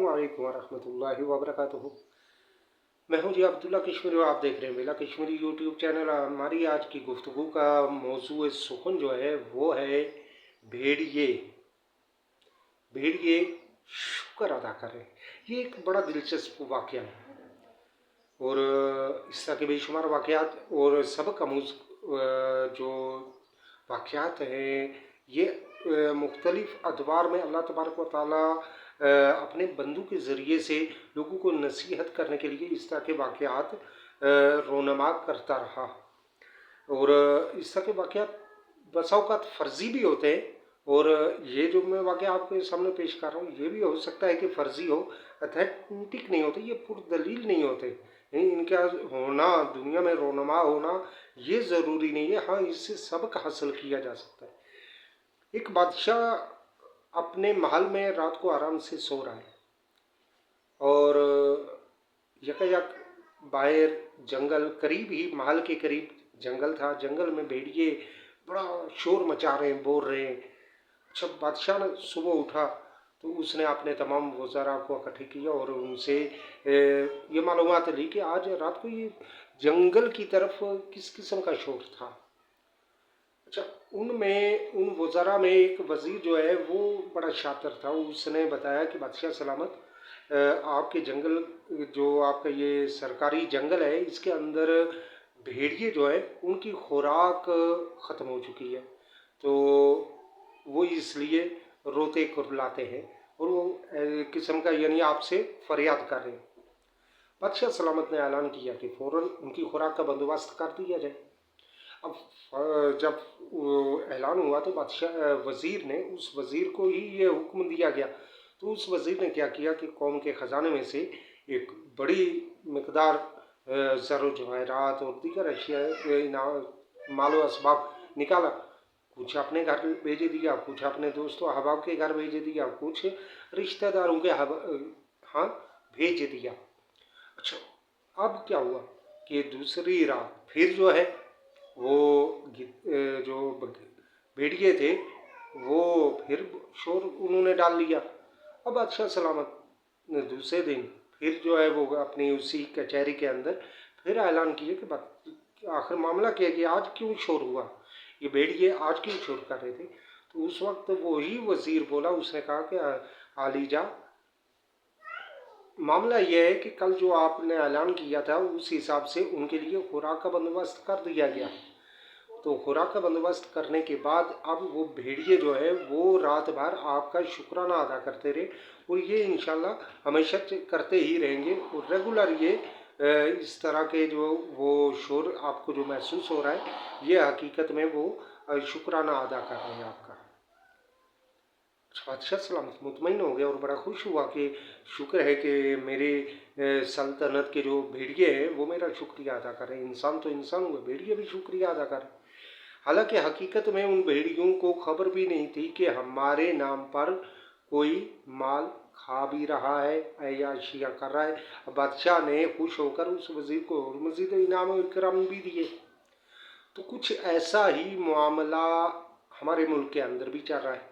अस्सलामुअलैकुम वरहमतुल्लाहि वबरकातुहू। मैं हूं जी अब्दुल्ला कश्मीरी और आप देख रहे हैं बेला कश्मीरी यूट्यूब चैनल। हमारी आज की गुफ्तगू का मौजू सुखन जो है वो है भेड़िए। भेड़िए शुक्र अदा करें। ये एक बड़ा दिलचस्प वाक़या है और इस तरह के बेशुमार वाक़यात और सबक आमूज़ जो वाक़यात हैं ये मुख्तलिफ़ अदवार में अल्लाह तबारक व तआला अपने बंदों के ज़रिए से लोगों को नसीहत करने के लिए इस तरह के वाक़यात रोनमा करता रहा। और इस तरह के वाक़यात बसा औक़ात फ़र्ज़ी भी होते हैं और ये जो मैं वाक़या आपके सामने पेश कर रहा हूँ ये भी हो सकता है कि फ़र्ज़ी हो, अथेंटिक नहीं होते, ये पुरदलील नहीं होते। इनका होना, दुनिया में रोनमा होना ये ज़रूरी नहीं है। हाँ, इससे सबक हासिल किया जा सकता है। एक बादशाह अपने महल में रात को आराम से सो रहा है और यकायक बाहर जंगल, करीब ही महल के करीब जंगल था। जंगल में भेड़िए बड़ा शोर मचा रहे हैं, बोल रहे हैं। जब बादशाह ने सुबह उठा तो उसने अपने तमाम वज़ारा को इकट्ठे किया और उनसे ये मालूमात ली कि आज रात को ये जंगल की तरफ किस किस्म का शोर था। अच्छा, उन वज़ारा में एक वज़ीर जो है वो बड़ा शातिर था। उसने बताया कि बादशाह सलामत, आपके जंगल, जो आपका ये सरकारी जंगल है, इसके अंदर भेड़िए जो है उनकी खुराक ख़त्म हो चुकी है, तो वो इसलिए रोते कुरलाते हैं और वो किस्म का यानी आपसे फरियाद कर रहे हैं। बादशाह सलामत ने ऐलान किया कि फ़ौरन उनकी खुराक का बंदोबस्त कर दिया जाए। अब जब ऐलान हुआ तो बादशाह वज़ीर ने, उस वज़ीर को ही ये हुक्म दिया गया। तो उस वज़ीर ने क्या किया कि कौम के ख़जाने में से एक बड़ी मिक़दार ज़र जवाहरात और दीगर अशिया मालो असबाब निकाला। कुछ अपने घर भेज दिया, कुछ अपने दोस्तों अहबाब के घर भेज दिया, कुछ रिश्तेदारों के हाँ भेज दिया। अच्छा, अब क्या हुआ कि दूसरी रात फिर जो है वो जो भेड़िए थे वो फिर शोर उन्होंने डाल लिया। अब बादशाह सलामत ने दूसरे दिन फिर जो है वो अपनी उसी कचहरी के अंदर फिर ऐलान किया कि आखिर मामला क्या है कि आज क्यों शोर हुआ, ये भेड़िए आज क्यों शोर कर रहे थे। तो उस वक्त वही वज़ीर बोला, उसने कहा कि आलीजा, मामला यह है कि कल जो आपने ऐलान किया था उस हिसाब से उनके लिए खुराक का बंदोबस्त कर दिया गया। तो खुराक का बंदोबस्त करने के बाद अब वो भेड़िए जो है वो रात भर आपका शुक्राना अदा करते रहे और ये इंशाल्लाह हमेशा करते ही रहेंगे। और रेगुलर ये इस तरह के जो वो शोर आपको जो महसूस हो रहा है ये हकीकत में वो शुक्राना अदा कर रहे हैं आपका। बादशाह सलामत मुतमईन हो गया और बड़ा खुश हुआ कि शुक्र है कि मेरे सल्तनत के जो भेड़िए हैं वो मेरा शुक्रिया अदा करें। इंसान तो इंसान हुए, भेड़िए भी शुक्रिया अदा करें। हालांकि हकीकत में उन भेड़ियों को खबर भी नहीं थी कि हमारे नाम पर कोई माल खा भी रहा है, अय्याशियाँ कर रहा है। बादशाह ने खुश होकर उस वज़ीर को और मज़ीद इनाम और इकराम भी दिए। तो कुछ ऐसा ही मामला हमारे मुल्क के अंदर भी चल रहा है।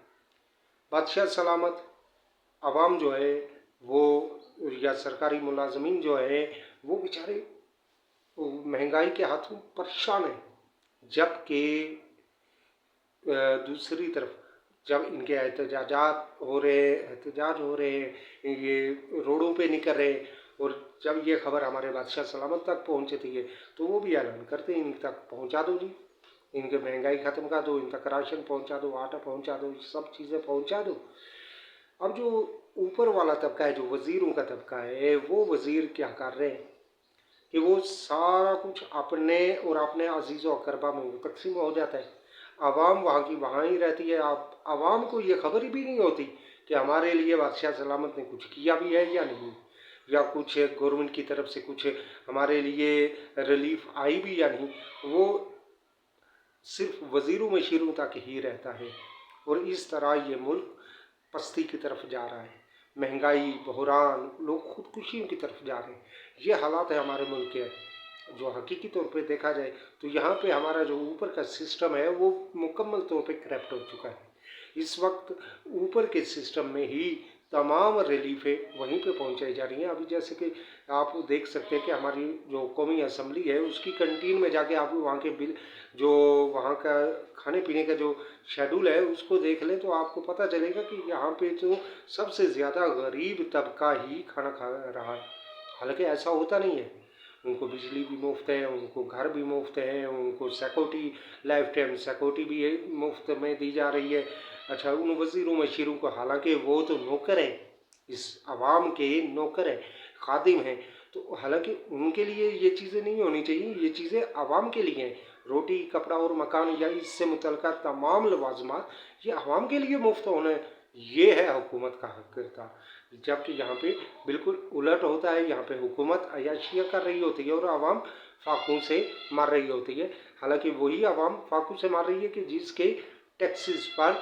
बादशाह सलामत, आवाम जो है वो या सरकारी मुलाजमीन जो है वो बेचारे महंगाई के हाथों परेशान हैं। जबकि दूसरी तरफ जब इनके एहतजाज हो रहे हैं, ये रोडों पे निकल रहे हैं और जब ये खबर हमारे बादशाह सलामत तक पहुँचती है तो वो भी ऐलान करते हैं इन तक पहुँचा दो जी, इनके महंगाई ख़त्म कर दो, इन तक राशन पहुँचा दो, आटा पहुँचा दो, सब चीज़ें पहुँचा दो। अब जो ऊपर वाला तबका है, जो वज़ीरों का तबका है, वो वज़ीर क्या कर रहे हैं कि वो सारा कुछ अपने और अपने अजीज़ व अक़रबा में तकसीम हो जाता है। आवाम वहाँ की वहाँ ही रहती है। आप आवाम को ये खबर भी नहीं होती कि हमारे लिए बादशाह सलामत ने कुछ किया भी है या नहीं, या कुछ गवर्नमेंट की तरफ से कुछ हमारे लिए रिलीफ आई भी या नहीं। वो सिर्फ वज़ीरों मशीरों तक ही रहता है और इस तरह ये मुल्क पस्ती की तरफ जा रहा है। महंगाई, बहरान, लोग खुदकुशियों की तरफ जा रहे हैं। ये हालात है हमारे मुल्क के। जो हकीकी तौर पे देखा जाए तो यहाँ पे हमारा जो ऊपर का सिस्टम है वो मुकम्मल तौर पे करप्ट हो चुका है। इस वक्त ऊपर के सिस्टम में ही तमाम रिलीफें वहीं पे पहुंचाई जा रही हैं। अभी जैसे कि आप देख सकते हैं कि हमारी जो कौमी असम्बली है उसकी कैंटीन में जाके आप वहाँ के बिल जो वहाँ का खाने पीने का जो शेड्यूल है उसको देख लें तो आपको पता चलेगा कि यहाँ पे तो सबसे ज़्यादा गरीब तबका ही खाना खा रहा है। हालांकि ऐसा होता नहीं है, उनको बिजली भी मुफ्त है, उनको घर भी मुफ्त है, उनको सिक्योरिटी लाइफ टाइम सिक्योरिटी भी मुफ्त में दी जा रही है। अच्छा, उन वज़ीरों मशीरों को, हालांकि वो तो नौकर है, इस आवाम के नौकर है, खादिम हैं, तो हालांकि उनके लिए ये चीज़ें नहीं होनी चाहिए, ये चीज़ें आवाम के लिए हैं। रोटी कपड़ा और मकान या इससे मुतल्लिक़ तमाम लवाजमात ये आवाम के लिए मुफ्त होना है, ये है हुकूमत का हक किरदार। जबकि यहाँ पे बिल्कुल उलट होता है, यहाँ पे हुकूमत अय्याशियाँ कर रही होती है और आवाम फाकों से मार रही होती है। हालांकि वही आवाम फाकों से मार रही है कि जिसके टैक्सेस पर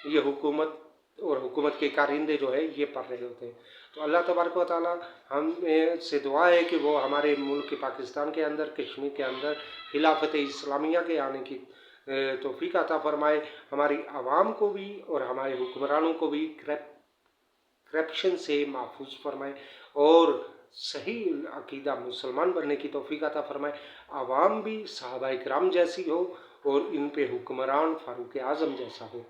ये हुकूमत और हुकूमत के कारिंदे जो है ये पढ़ रहे होते हैं। तो अल्लाह तबारक व तआला हमें से दुआ है कि वो हमारे मुल्क पाकिस्तान के अंदर, कश्मीर के अंदर खिलाफत इस्लामिया के आने की तौफीक अता फरमाए, हमारी आवाम को भी और हमारे हुक्मरानों को भी करप्शन से महफूज फरमाए और सही अकीदा मुसलमान बनने की तौफीक अता फरमाए। आवाम भी सहाबाए किराम जैसी हो और इन पे हुक्मरान फारूक आज़म जैसा हो।